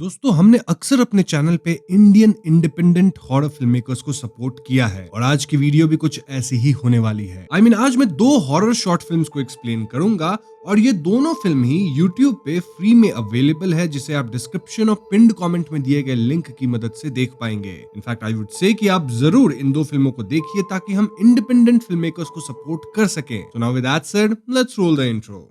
दोस्तों हमने अक्सर अपने चैनल पे Indian independent horror film makers को सपोर्ट किया है और आज की वीडियो भी कुछ ऐसी ही होने वाली है। आज मैं दो हॉरर शॉर्ट फिल्म्स को एक्सप्लेन करूंगा और ये दोनों फिल्म ही YouTube पे फ्री में अवेलेबल है, जिसे आप डिस्क्रिप्शन और पिन्ड कमेंट में दिए गए लिंक की मदद से देख पाएंगे। इनफैक्ट आई वुड से कि आप जरूर इन दो फिल्मों को देखिए ताकि हम इंडिपेंडेंट फिल्म मेकर्स को सपोर्ट कर सकें। So now with that said, let's roll the intro.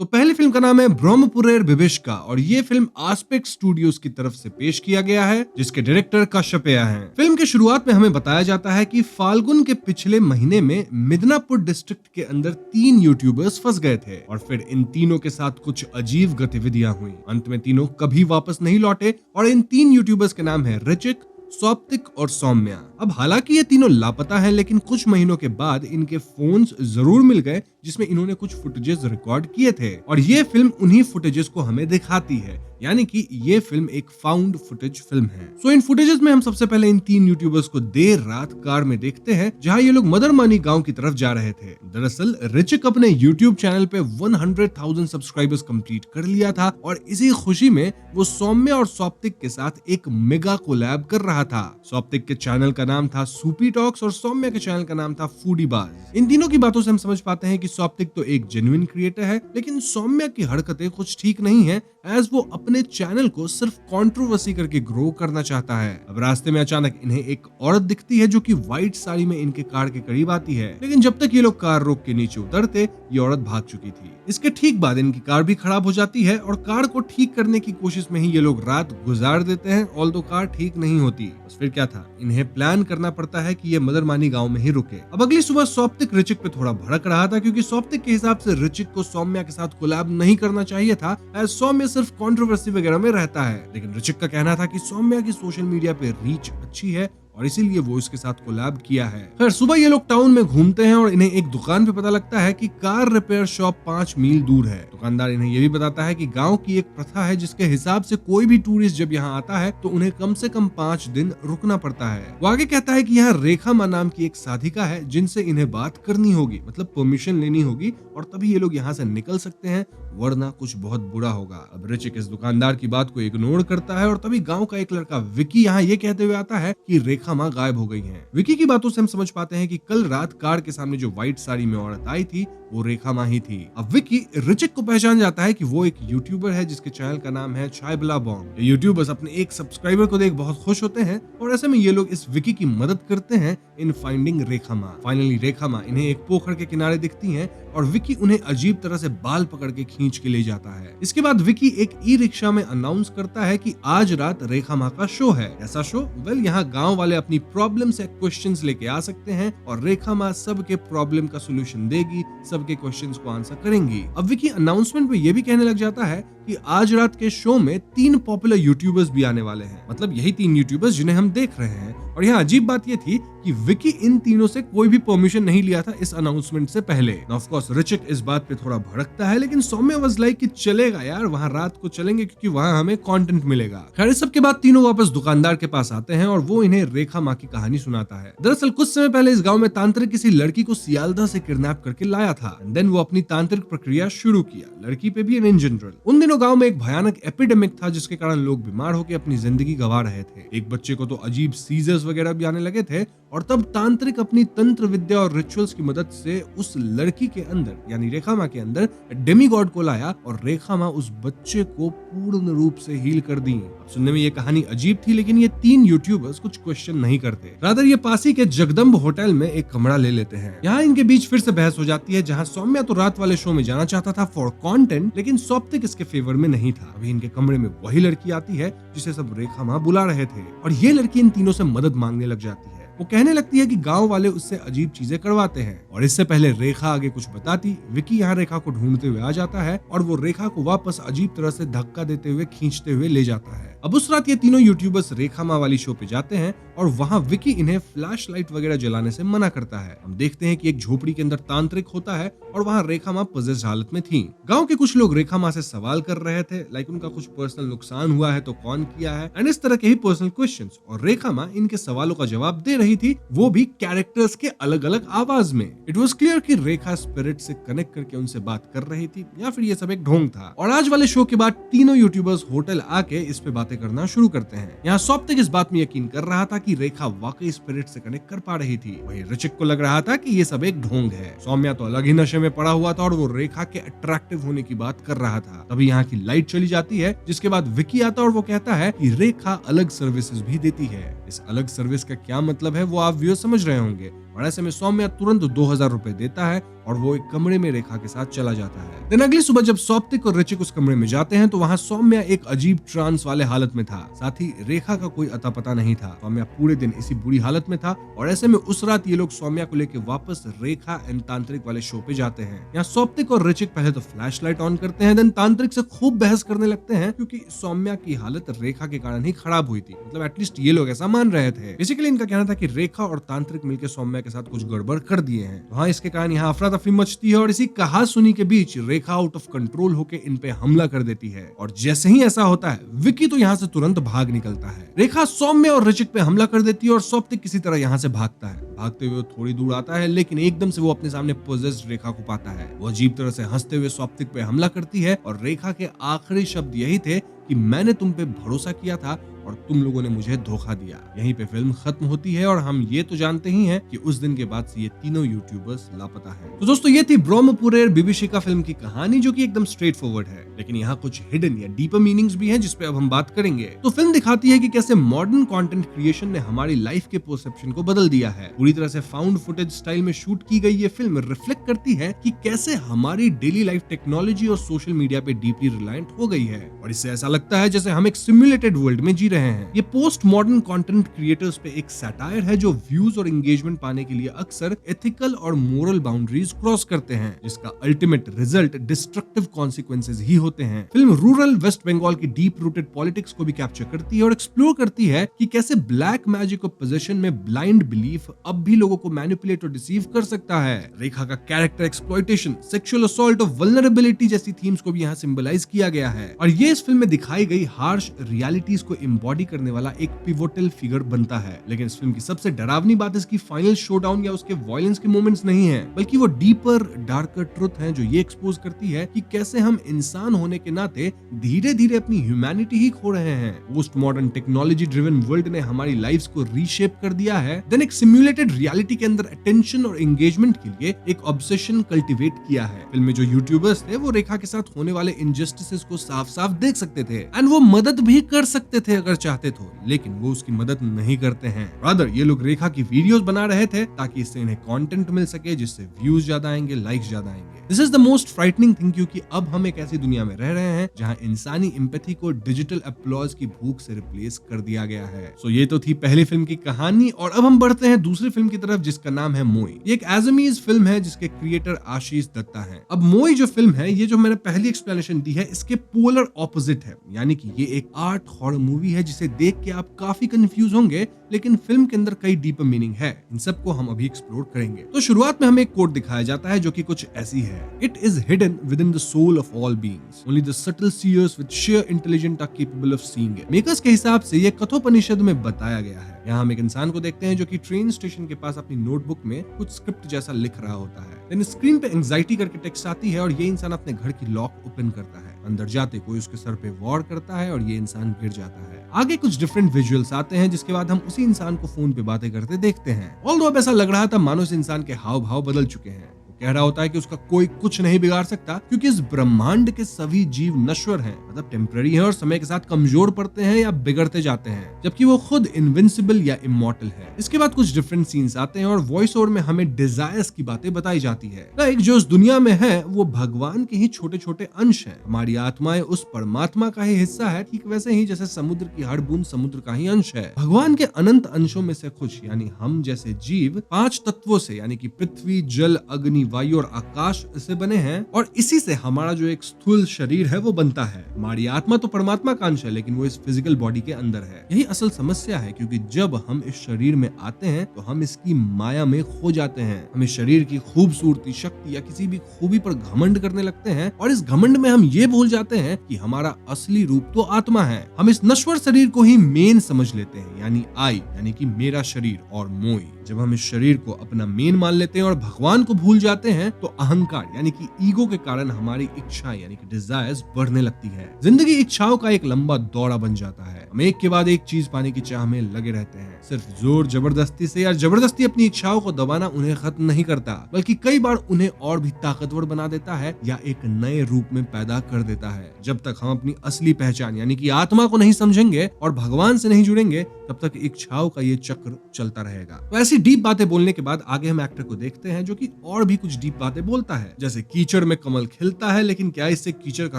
तो पहली फिल्म का नाम है ब्रह्मपुरेर विभिष्का और ये फिल्म आस्पेक्ट स्टूडियोज की तरफ से पेश किया गया है, जिसके डायरेक्टर कश्यपया हैं। फिल्म के शुरुआत में हमें बताया जाता है कि फाल्गुन के पिछले महीने में मिदनापुर डिस्ट्रिक्ट के अंदर 3 यूट्यूबर्स फंस गए थे और फिर इन तीनों के साथ कुछ अजीब गतिविधियां हुई। अंत में तीनों कभी वापस नहीं लौटे और इन 3 यूट्यूबर्स के नाम है ऋचिक, सौप्तिक और सौम्या। अब हालांकि ये तीनों लापता हैं, लेकिन कुछ महीनों के बाद इनके फोन्स जरूर मिल गए जिसमें इन्होंने कुछ फुटेजेस रिकॉर्ड किए थे और ये फिल्म उन्हीं फुटेजेस को हमें दिखाती है, यानी कि ये फिल्म एक फाउंड फुटेज फिल्म है। सो इन फुटेजेस में हम सबसे पहले इन 3 यूट्यूबर्स को देर रात कार में देखते हैं जहां ये लोग मदरमानी गांव की तरफ जा रहे थे। दरअसल ऋचिक अपने यूट्यूब चैनल पे 100,000 सब्सक्राइबर्स कंप्लीट कर लिया था और इसी खुशी में वो सौम्या और सौप्तिक के साथ एक मेगा कोलैब कर रहा था। सौप्तिक के चैनल का नाम था सूपी टॉक्स और सौम्या के चैनल का नाम था फूडी बाज। इन तीनों की बातों से हम समझ पाते हैं कि सौप्तिक तो एक जेन्युइन क्रिएटर है, लेकिन सौम्या की हरकतें कुछ ठीक नहीं है, एज वो अपने चैनल को सिर्फ कंट्रोवर्सी करके ग्रो करना चाहता है। अब रास्ते में अचानक इन्हें एक औरत दिखती है जो कि व्हाइट साड़ी में इनके कार के करीब आती है, लेकिन जब तक ये लोग कार रोक के नीचे उतरते ये औरत भाग चुकी थी। इसके ठीक बाद इनकी कार भी खराब हो जाती है और कार को ठीक करने की कोशिश में ही ये लोग रात गुजार देते हैं, ऑल्दो कार ठीक नहीं होती। बस फिर क्या था, इन्हें प्लान करना पड़ता है कि ये मदरमानी गांव में ही रुके। अब अगली सुबह सौप्तिक ऋचिक पे थोड़ा भड़क रहा था क्योंकि सौप्तिक के हिसाब से ऋचिक को सौम्या के साथ कोलैब नहीं करना चाहिए था, एज सौम्या सिर्फ कंट्रोवर्सी वगैरह में रहता है। लेकिन ऋचिक का कहना था कि सौम्या की सोशल मीडिया पे रीच अच्छी है और इसीलिए वो इसके साथ कोलैब किया है। फिर सुबह ये लोग टाउन में घूमते हैं और इन्हें एक दुकान पे पता लगता है कि कार रिपेयर शॉप 5 मील दूर है। दुकानदार इन्हें ये भी बताता है कि गांव की एक प्रथा है जिसके हिसाब से कोई भी टूरिस्ट जब यहाँ आता है तो उन्हें कम से कम 5 दिन रुकना पड़ता है। वो आगे कहता है कि यहाँ रेखा माँ नाम की एक साधिका है जिनसे इन्हें बात करनी होगी, मतलब परमिशन लेनी होगी और तभी ये लोग यहाँ से निकल सकते हैं, वरना कुछ बहुत बुरा होगा। अब ऋचिक इस दुकानदार की बात को इग्नोर करता है और तभी गांव का एक लड़का विकी यहाँ ये कहते हुए आता है कि रेखा माँ गायब हो गई हैं। विकी की बातों से हम समझ पाते हैं कि कल रात कार के सामने जो व्हाइट साड़ी में औरत आई थी वो रेखा माँ ही थी। अब विकी ऋचिक को पहचान जाता है कि वो एक यूट्यूबर है जिसके चैनल का नाम है चायबला बॉन्ग। यूट्यूबर्स अपने एक सब्सक्राइबर को देख बहुत खुश होते हैं और ऐसे में ये लोग इस विकी की मदद करते हैं इन फाइंडिंग रेखा माँ। फाइनली रेखा माँ इन्हें एक पोखर के किनारे दिखती हैं और विकी उन्हें अजीब तरह से बाल पकड़ के खींच के ले जाता है। इसके बाद विकी एक ई रिक्शा में अनाउंस करता है कि आज रात रेखा माँ का शो है। ऐसा शो? वेल, यहाँ गांव वाले अपनी प्रॉब्लम से क्वेश्चंस लेके आ सकते हैं और रेखा माँ सबके प्रॉब्लम का सोल्यूशन देगी, सबके क्वेश्चंस को आंसर करेंगी। अब विकी अनाउंसमेंट में ये भी कहने लग जाता है कि आज रात के शो में 3 पॉपुलर यूट्यूबर्स भी आने वाले हैं, मतलब यही 3 यूट्यूबर्स जिन्हें हम देख रहे हैं। और यहाँ अजीब बात ये थी कि विकी इन तीनों से कोई भी परमिशन नहीं लिया था इस अनाउंसमेंट से पहले। ऑफ कोर्स ऋचिक इस बात पे थोड़ा भड़कता है, लेकिन सौम्या वाज लाइक कि चलेगा यार, वहाँ रात को चलेंगे क्योंकि वहाँ हमें कंटेंट मिलेगा। खैर इस सब के बाद तीनों वापस दुकानदार के पास आते हैं और वो इन्हें रेखा माँ की कहानी सुनाता है। दरअसल कुछ समय पहले इस गाँव में तांत्रिक किसी लड़की को सियालदह से किडनैप करके लाया था। देन वो अपनी तांत्रिक प्रक्रिया शुरू किया, लड़की पे भी एंड इन जनरल। उन दिनों गाँव में एक भयानक एपिडेमिक था जिसके कारण लोग बीमार होकर अपनी जिंदगी गंवा रहे थे। एक बच्चे को तो अजीब सीजर्स वगैरह भी आने लगे थे और तब तांत्रिक अपनी तंत्र विद्या और रिचुअल्स की मदद से उस लड़की के अंदर यानी रेखा माँ के अंदर डेमीगॉड को लाया और रेखा माँ उस बच्चे को पूर्ण रूप से हील कर दी। अब सुनने में ये कहानी अजीब थी, लेकिन ये 3 यूट्यूबर्स कुछ क्वेश्चन नहीं करते, रादर ये पासी के जगदम्ब होटल में एक कमरा ले लेते हैं। यहाँ इनके बीच फिर से बहस हो जाती है, जहाँ सौम्या तो रात वाले शो में जाना चाहता था फॉर कंटेंट, लेकिन सौप्तिक इसके फेवर में नहीं था। अभी इनके कमरे में वही लड़की आती है जिसे सब रेखा माँ बुला रहे थे और ये लड़की इन तीनों से मदद मांगने लग जाती है। वो कहने लगती है कि गांव वाले उससे अजीब चीजें करवाते हैं और इससे पहले रेखा आगे कुछ बताती, विकी यहाँ रेखा को ढूंढते हुए आ जाता है और वो रेखा को वापस अजीब तरह से धक्का देते हुए खींचते हुए ले जाता है। अब उस रात ये तीनों यूट्यूबर्स रेखा माँ वाली शो पे जाते हैं और वहाँ विकी इन्हें फ्लैश लाइट वगैरह जलाने से मना करता है। हम देखते हैं कि एक झोपड़ी के अंदर तांत्रिक होता है और वहाँ रेखा माँ पजेस्ड हालत में थी। गांव के कुछ लोग रेखा माँ से सवाल कर रहे थे, लाइक उनका कुछ पर्सनल नुकसान हुआ है तो कौन किया है, एंड इस तरह के ही पर्सनल क्वेश्चंस। और रेखा माँ इनके सवालों का जवाब दे रही थी, वो भी कैरेक्टर्स के अलग अलग आवाज में। इट वॉज क्लियर कि रेखा स्पिरिट से कनेक्ट करके उनसे बात कर रही थी या फिर ये सब एक ढोंग था। और आज वाले शो के बाद तीनों यूट्यूबर्स होटल आके इस पे बातें करना शुरू करते हैं। यहाँ सौप्तिक इस बात में यकीन कर रहा था कि रेखा वाकई स्पिरिट से कनेक्ट कर पा रही थी, वही ऋचिक को लग रहा था कि ये सब एक ढोंग है। सौम्या तो अलग ही नशे में पड़ा हुआ था और वो रेखा के अट्रैक्टिव होने की बात कर रहा था। तभी यहाँ की लाइट चली जाती है, जिसके बाद विकी आता और वो कहता है कि रेखा अलग सर्विसेज भी देती है। इस अलग सर्विस का क्या मतलब है वो आप व्यूअर समझ रहे होंगे। और ऐसे में सौम्या तुरंत 2000 रुपए देता है और वो एक कमरे में रेखा के साथ चला जाता है। दिन अगली सुबह जब सौप्तिक और ऋचिक उस कमरे में जाते हैं तो वहाँ सौम्या एक अजीब ट्रांस वाले हालत में था, साथ ही रेखा का कोई अता पता नहीं था। सौम्या पूरे दिन इसी बुरी हालत में था और ऐसे में उस रात ये लोग सौम्या को लेकर वापस रेखा एंड तांत्रिक वाले शो पे जाते हैं। यहाँ सौप्तिक और ऋचिक पहले तो फ्लैश लाइट ऑन करते हैं, देन तांत्रिक से खूब बहस करने लगते हैं क्योंकि सौम्या की हालत रेखा के कारण ही खराब हुई थी। मतलब एटलीस्ट ये लोग ऐसा मान रहे थे। बेसिकली इनका कहना था कि रेखा और तांत्रिक मिलकर सौम्या के साथ कुछ गड़बड़ कर दिए हैं। तो हाँ, इसके कारण यहाँ अफरा तफरी मचती है और इसी कहासुनी के बीच रेखा आउट ऑफ कंट्रोल होकर इन पे हमला कर देती है। और जैसे ही ऐसा होता है विकी तो यहाँ से तुरंत भाग निकलता है। रेखा सौम्य और ऋचिक पे हमला कर देती है और सौप्तिक किसी तरह यहाँ से भागता है। भागते हुए थोड़ी दूर आता है लेकिन एकदम से वो अपने सामने पोजेस्ड रेखा को पाता है। वो अजीब तरह से हंसते हुए सौप्तिक पे हमला करती है और रेखा के आखिरी शब्द यही थे कि मैंने तुम पे भरोसा किया था और तुम लोगों ने मुझे धोखा दिया। यहीं पे फिल्म खत्म होती है और हम ये तो जानते ही हैं कि उस दिन के बाद से ये तीनों यूट्यूबर्स लापता हैं। तो दोस्तों ये थी ब्रह्मपुरेर विभीषिका फिल्म की कहानी, जो कि एकदम स्ट्रेट फॉरवर्ड है, लेकिन यहाँ कुछ हिडन या डीपर मीनिंग्स भी हैं जिस पे अब हम बात करेंगे। तो फिल्म दिखाती है कि कैसे मॉडर्न कंटेंट क्रिएशन ने हमारी लाइफ के परसेप्शन को बदल दिया है। पूरी तरह से फाउंड फुटेज स्टाइल में शूट की गई ये फिल्म रिफ्लेक्ट करती है कि कैसे हमारी डेली लाइफ टेक्नोलॉजी और सोशल मीडिया पे डीपली रिलायंट हो गई है और इससे ऐसा लगता है जैसे हम एक सिमुलेटेड वर्ल्ड में जी रहे हैं। ये पोस्ट मॉडर्न कंटेंट क्रिएटर्स पे एक सैटायर है जो व्यूज और एंगेजमेंट पाने के लिए अक्सर एथिकल और मोरल बाउंड्रीज क्रॉस करते हैं, जिसका अल्टीमेट रिजल्ट डिस्ट्रक्टिव कॉन्सिक्वेंसेज ही होते हैं। फिल्म रूरल वेस्ट बंगाल की डीप रूटेड पॉलिटिक्स को भी कैप्चर करती है और एक्सप्लोर करती है कि कैसे ब्लैक मैजिक और पोजेशन में ब्लाइंड बिलीफ अब भी लोगों को मैनिपुलेट और डिसीव कर सकता है। रेखा का कैरेक्टर एक्सप्लॉयटेशन, सेक्सुअल असॉल्ट और वल्नरेबिलिटी जैसी थीम्स को भी यहाँ सिंबलाइज किया गया है और ये इस फिल्म में दिखाई गई हार्श रियलिटीज को एम्बॉडी करने वाला एक पिवोटल फिगर बनता है। लेकिन इस फिल्म की सबसे डरावनी बात इसकी फाइनल शोडाउन या उसके वायलेंस के मोमेंट्स नहीं है, बल्कि वो डीपर डार्कर ट्रुथ है जो ये एक्सपोज करती है कि कैसे हम इंसान होने के नाते धीरे धीरे अपनी ह्यूमैनिटी ही खो रहे हैं। Post modern technology driven world ने हमारी लाइफ्स को रीशेप कर दिया है, देन एक सिमुलेटेड रियलिटी के अंदर अटेंशन और एंगेजमेंट के लिए एक ऑब्सेशन कल्टीवेट किया है। फिल्म में जो यूट्यूबर्स थे वो रेखा के साथ होने वाले इनजस्टिसेस को साफ साफ देख सकते थे एंड वो मदद भी कर सकते थे अगर चाहते तो, लेकिन वो उसकी मदद नहीं करते हैं। रादर ये लोग रेखा की वीडियोस बना रहे थे ताकि इससे इन्हें कंटेंट मिल सके जिससे व्यूज ज्यादा आएंगे, लाइक्स ज्यादा आएंगे। This is the most frightening thing, क्योंकि अब हम एक ऐसी दुनिया में रह रहे हैं जहां इंसानी एम्पैथी को डिजिटल अपलॉज की भूख से रिप्लेस कर दिया गया है। सो ये तो थी पहली फिल्म की कहानी और अब हम बढ़ते हैं दूसरी फिल्म की तरफ जिसका नाम है मोई। ये एक एजमीज फिल्म है जिसके क्रिएटर आशीष दत्ता है। अब मोई जो फिल्म है, ये जो मैंने पहली एक्सप्लेनेशन दी है, इसके पोलर ऑपोजिट है, यानी कि ये एक आर्ट हॉरर मूवी है जिसे देख के आप काफी कंफ्यूज होंगे, लेकिन फिल्म के अंदर कई डीपर मीनिंग है। इन सबको हम अभी एक्सप्लोर करेंगे। तो शुरुआत में हमें एक कोट दिखाया जाता है जो कि कुछ ऐसी है: it is hidden within the soul of all beings, only the subtle seers with share intelligent are capable of seeing it. Makers के हिसाब से ये कठोपनिषद में बताया गया है। यहाँ हम एक इंसान को देखते हैं जो कि ट्रेन स्टेशन के पास अपनी नोटबुक में कुछ स्क्रिप्ट जैसा लिख रहा होता है। देन स्क्रीन पे एंजाइटी करके टेक्स्ट आती है और ये इंसान अपने घर की लॉक ओपन करता है। अंदर जाते कोई उसके सर पे वॉर करता है और ये इंसान गिर जाता है। आगे कुछ डिफरेंट विजुअल्स आते हैं जिसके बाद हम उसी इंसान को फोन पे बातें करते देखते हैं। ऑल्दो अब ऐसा लग रहा था मानो इस इंसान के हाव भाव बदल चुके हैं। कह रहा होता है कि उसका कोई कुछ नहीं बिगाड़ सकता क्योंकि इस ब्रह्मांड के सभी जीव नश्वर हैं, मतलब टेम्पररी हैं और समय के साथ कमजोर पड़ते हैं या बिगड़ते जाते हैं, जबकि वो खुद इनविंसिबल या इमॉर्टल है। इसके बाद कुछ डिफरेंट सीन्स आते हैं और वॉइस ओवर में हमें डिजायर्स की बातें बताई जाती है। लाइक जो इस दुनिया में है वो भगवान के ही छोटे छोटे अंश हैं। हमारी आत्माएं उस परमात्मा का ही हिस्सा है, ठीक वैसे ही जैसे समुद्र की हर बूंद समुद्र का ही अंश है। भगवान के अनंत अंशों में से कुछ यानी हम जैसे जीव 5 तत्वों से यानी कि पृथ्वी, जल, अग्नि, वायु और आकाश से बने हैं और इसी से हमारा जो एक स्थूल शरीर है वो बनता है। हमारी आत्मा तो परमात्मा का अंश है, लेकिन वो इस फिजिकल बॉडी के अंदर है। यही असल समस्या है, क्योंकि जब हम इस शरीर में आते हैं तो हम इसकी माया में खो जाते हैं। हम इस शरीर की खूबसूरती, शक्ति या किसी भी खूबी पर घमंड करने लगते हैं और इस घमंड में हम ये भूल जाते हैं कि हमारा असली रूप तो आत्मा है। हम इस नश्वर शरीर को ही मेन समझ लेते हैं, यानी आई, यानी कि मेरा शरीर, और मोई। जब हम इस शरीर को अपना मेन मान लेते हैं और भगवान को भूल जाते हैं तो अहंकार यानी कि ईगो के कारण हमारी इच्छाएं यानी कि डिजायर्स बढ़ने लगती है। जिंदगी इच्छाओं का एक लंबा दौरा बन जाता है। हम एक के बाद एक चीज पाने की चाह में लगे रहते हैं। सिर्फ जोर जबरदस्ती से या जबरदस्ती अपनी इच्छाओं को दबाना उन्हें खत्म नहीं करता, बल्कि कई बार उन्हें और भी ताकतवर बना देता है या एक नए रूप में पैदा कर देता है। जब तक हम अपनी असली पहचान यानी कि आत्मा को नहीं समझेंगे और भगवान से नहीं जुड़ेंगे, तब तक इच्छाओं का ये चक्र चलता रहेगा। तो ऐसी डीप बातें बोलने के बाद आगे हम एक्टर को देखते हैं जो कि और भी कुछ डीप बातें बोलता है, जैसे कीचड़ में कमल खिलता है, लेकिन क्या इससे कीचड़ का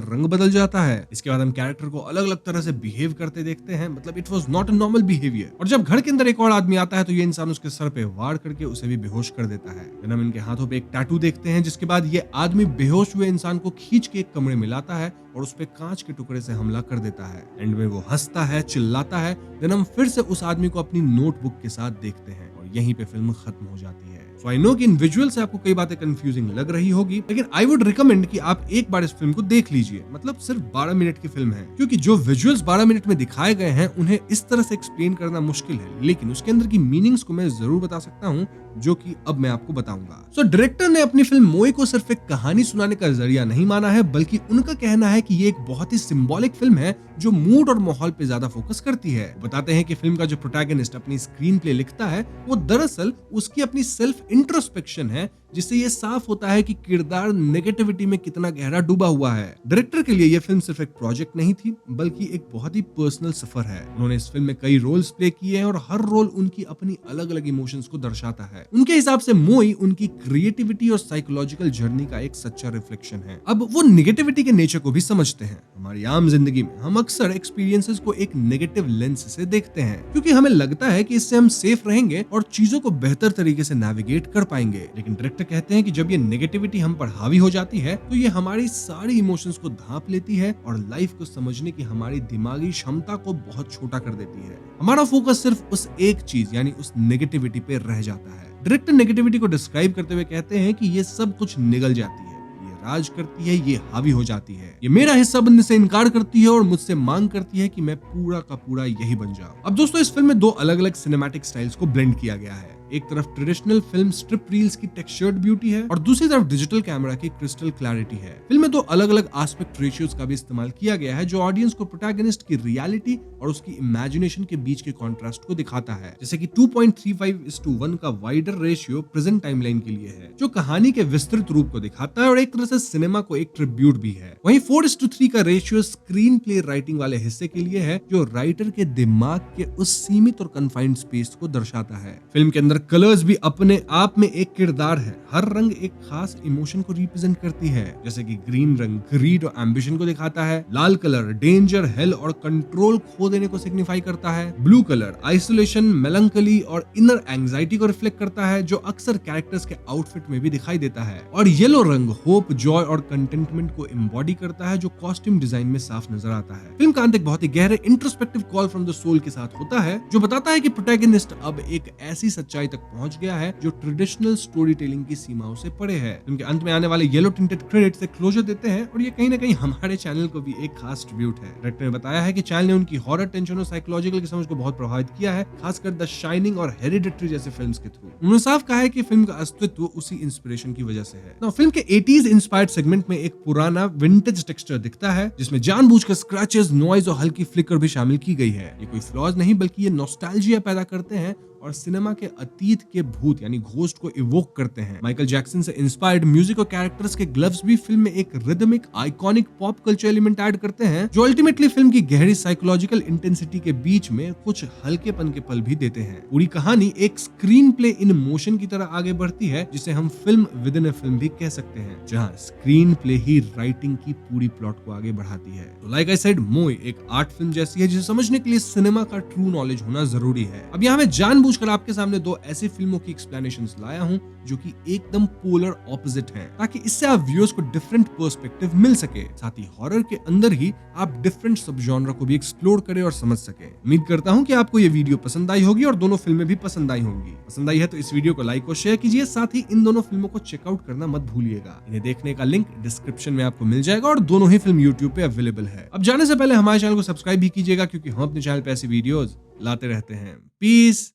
रंग बदल जाता है। इसके बाद हम कैरेक्टर को अलग अलग तरह से बिहेव करते देखते हैं, मतलब it was not a normal behaviour. और जब घर के अंदर एक और आदमी आता है तो ये इंसान उसके सर पे वार करके उसे भी बेहोश कर देता है। फिर हम इनके हाथों पे एक टैटू देखते हैं, जिसके बाद ये आदमी बेहोश हुए इंसान को खींच के एक कमरे में लाता है और उस पे कांच के टुकड़े से हमला कर देता है। एंड में वो हंसता है, चिल्लाता है। देन हम फिर से उस आदमी को अपनी नोटबुक के साथ देखते हैं और यहीं पे फिल्म खत्म हो जाती है। सो आई नो कि इन विजुअल से आपको कई बातें कंफ्यूजिंग लग रही होगी, लेकिन आई वुड रिकमेंड कि आप एक बार इस फिल्म को देख लीजिए। मतलब सिर्फ 12 मिनट की फिल्म है, क्योंकि जो विजुअल्स 12 मिनट में दिखाए गए हैं उन्हें इस तरह से एक्सप्लेन करना मुश्किल है, लेकिन उसके अंदर की मीनिंग्स को मैं जरूर बता सकता हूँ, जो कि अब मैं आपको बताऊंगा। सो डायरेक्टर ने अपनी फिल्म मोई को सिर्फ एक कहानी सुनाने का जरिया नहीं माना है, बल्कि उनका कहना है कि ये एक बहुत ही सिंबॉलिक फिल्म है जो मूड और माहौल पे ज्यादा फोकस करती है। बताते हैं कि फिल्म का जो प्रोटैगनिस्ट अपनी स्क्रीन प्ले लिखता है वो दरअसल उसकी अपनी सेल्फ इंट्रोस्पेक्शन है, जिससे ये साफ होता है कि किरदार नेगेटिविटी में कितना गहरा डूबा हुआ है। डायरेक्टर के लिए ये फिल्म सिर्फ एक प्रोजेक्ट नहीं थी, बल्कि एक बहुत ही पर्सनल सफर है। उन्होंने इस फिल्म में कई रोल्स प्ले किए हैं और हर रोल उनकी अपनी अलग अलग इमोशंस को दर्शाता है। उनके हिसाब से मोई उनकी क्रिएटिविटी और साइकोलॉजिकल जर्नी का एक सच्चा रिफ्लेक्शन है। अब वो नेगेटिविटी के नेचर को भी समझते हैं। हमारी आम जिंदगी में हम अक्सर एक्सपीरियंसेस को एक नेगेटिव लेंस से देखते हैं, क्योंकि हमें लगता है कि इससे हम सेफ रहेंगे और चीजों को बेहतर तरीके से नेविगेट कर पाएंगे। लेकिन डायरेक्टर कहते हैं कि जब ये नेगेटिविटी हम पर हावी हो जाती है तो ये हमारी सारी इमोशंस को ढांप लेती है और लाइफ को समझने की हमारी दिमागी क्षमता को बहुत छोटा कर देती है। हमारा फोकस सिर्फ उस एक चीज यानी उस नेगेटिविटी पे रह जाता है। डायरेक्टर नेगेटिविटी को डिस्क्राइब करते हुए कहते हैं कि ये सब कुछ निगल जाती है, ये राज करती है, ये हावी हो जाती है, ये मेरा हिस्सा बनने से इनकार करती है और मुझसे मांग करती है कि मैं पूरा का पूरा यही बन जाऊं। अब दोस्तों, इस फिल्म में दो अलग अलग सिनेमैटिक स्टाइल्स को ब्लेंड किया गया है। एक तरफ ट्रेडिशनल फिल्म स्ट्रिप रील्स की टेक्सचर्ड ब्यूटी है और दूसरी तरफ डिजिटल कैमरा की क्रिस्टल क्लैरिटी है। फिल्म में दो अलग अलग एस्पेक्ट रेशियोज का भी इस्तेमाल किया गया है, जो ऑडियंस को प्रोटैगनिस्ट की रियलिटी और उसकी इमेजिनेशन के बीच के कॉन्ट्रास्ट को दिखाता है। जैसे कि 2.35:1 का वाइडर रेशियो प्रेजेंट टाइमलाइन के लिए है, जो कहानी के विस्तृत रूप को दिखाता है और एक तरह से सिनेमा को एक ट्रिब्यूट भी है। वहीं 4:3 का रेशियो स्क्रीन प्ले राइटिंग वाले हिस्से के लिए है, जो राइटर के दिमाग के उस सीमित और कन्फाइंड स्पेस को दर्शाता है। फिल्म के अंदर कलर्स भी अपने आप में एक किरदार है। हर रंग एक खास इमोशन को रिप्रेजेंट करती है, जैसे कि ग्रीन रंग ग्रीड और एम्बिशन को दिखाता है, लाल कलर डेंजर, हेल और कंट्रोल खो देने को सिग्निफाई करता है, ब्लू कलर आइसोलेशन, मेलंकली और इनर एंजाइटी को रिफ्लेक्ट करता है, जो अक्सर कैरेक्टर्स के आउटफिट में भी दिखाई देता है, और येलो रंग होप, जॉय और कंटेंटमेंट को एम्बॉडी करता है, जो कॉस्ट्यूम डिजाइन में साफ नजर आता है। फिल्म का अंत एक बहुत ही गहरे introspective call from the soul के साथ होता है, जो बताता है कि प्रोटैगनिस्ट अब एक ऐसी सच्चाई तक पहुंच गया है जो ट्रेडिशनल स्टोरी टेलिंग की सीमाओं से परे है। फिल्म के अंत में आने वाले येलो टिंटेड क्रेडिट से क्लोजर देते हैं और ये कहीं ना कहीं हमारे चैनल को भी एक खास ट्रिब्यूट है। डायरेक्टर ने बताया है कि चैनल ने उनकी हॉरर, टेंशन और साइकोलॉजिकल की समझ को बहुत प्रभावित किया है, खासकर द शाइनिंग और हेरिडिटरी जैसे फिल्म्स के थ्रू। उन्होंने साफ कहा है कि फिल्म का अस्तित्व उसी इंस्पिरेशन की वजह से है। नाउ फिल्म के 80s इंस्पायर्ड सेगमेंट में एक पुराना विंटेज टेक्सचर दिखता है, जिसमें जानबूझकर स्क्रैचेस, नॉइज और हल्की फ्लिकर भी शामिल की गई है। ये कोई फ्लॉज नहीं, बल्कि ये नॉस्टैल्जिया पैदा करते हैं और सिनेमा के अतीत के भूत यानी घोस्ट को इवोक करते हैं। माइकल जैक्सन से इंस्पायर्ड म्यूजिक और कैरेक्टर्स के ग्लव्स भी फिल्म में एक rhythmic iconic pop culture element add करते हैं, जो अल्टीमेटली फिल्म की गहरी साइकोलॉजिकल इंटेंसिटी के बीच में कुछ हल्केपन के पल भी देते हैं। पूरी कहानी एक स्क्रीन प्ले इन मोशन की तरह आगे बढ़ती है, जिसे हम film with in a film भी कह सकते हैं, जहां स्क्रीन प्ले ही राइटिंग की पूरी प्लॉट को आगे बढ़ाती है। तो लाइक आई सेड, मोई एक आर्ट फिल्म जैसी है, जिसे समझने के लिए सिनेमा का ट्रू नॉलेज होना जरूरी है। अब यहाँ मैं जानबूझकर जानबूझकर आपके सामने दो ऐसी फिल्मों की एक्सप्लेनेशंस लाया हूं जो कि एकदम पोलर ऑपोजिट हैं, ताकि इससे आप व्यूअर्स को डिफरेंट पर्सपेक्टिव मिल सके। साथ ही हॉरर के अंदर ही आप डिफरेंट सब जॉनर को भी एक्सप्लोर करें और समझ सके। उम्मीद करता हूं कि आपको ये वीडियो पसंद आई होगी और दोनों फिल्में भी पसंद आई होंगी। पसंद आई है तो इस वीडियो को लाइक और शेयर कीजिए, साथ ही इन दोनों फिल्मों को चेकआउट करना मत भूलिएगा। इन्हें देखने का लिंक डिस्क्रिप्शन में आपको मिल जाएगा और दोनों ही फिल्म यूट्यूब पे अवेलेबल है। अब जाने से पहले हमारे चैनल को सब्सक्राइब भी कीजिएगा, क्योंकि हम अपने चैनल पे ऐसी वीडियोस लाते रहते हैं। पीस।